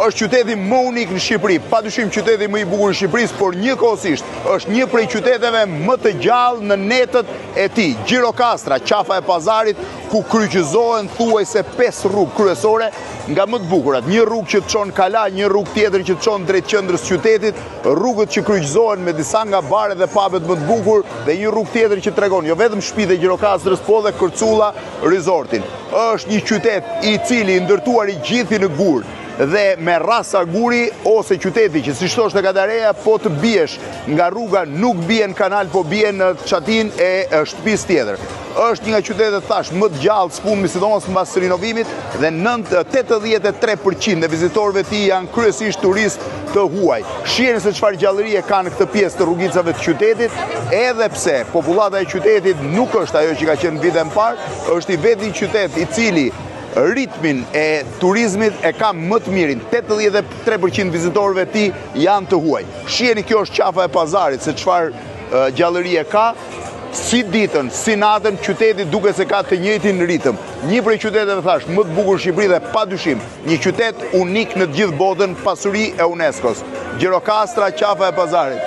është qyteti më unik në Shqipëri, padyshim qyteti më i bukur në Shqipërisë, por njëkohësisht është një prej qyteteve më të gjallë në netët e tij. Gjirokastra, qafa e pazarit, ku kryqëzohen thuajse 5 rrugë kryesore nga më të bukurat. Një rrugë që të çon Kala, një rrugë tjetër që të çon drejt qendrës së qytetit, rrugët që kryqëzohen me disa nga baret dhe pubet më të bukur dhe një rrugë tjetër që tregon jo vetëm shtëpitë e Gjirokastrës, po dhe Kërculla Resortin. Është një qytet i cili ndërtuar i gjithi në gur dhe me rasa guri ose qyteti që si shtosh të Kadareja, po të biesh nga rruga nuk bie në kanal, po bie në çatin e shtëpisë tjetër. Është një nga qytetet thash më të gjallë së sidomos mbas rinovimit dhe 83% e vizitorëve të tij janë kryesisht turistë të huaj. Shiheni se çfarë gjallërie ka në këtë pjesë të rrugicave të qytetit, edhe pse popullata e qytetit nuk është ajo që ka qenë vite më parë, është i vetë një qytet i cili ritmin e turizmit e ka më të mirin. 83% vizitorëve të tij janë të huaj. Shiheni, kjo është qafa e pazarit, se çfarë gjallërie ka. Si ditën, si natën, qyteti duke se ka të njëjtin ritëm. Një prej qyteteve thash më të bukur në Shqipëri dhe padyshim një qytet unik në të gjithë botën, pasuri e UNESCO-s. Gjirokastra, qafa e pazarit.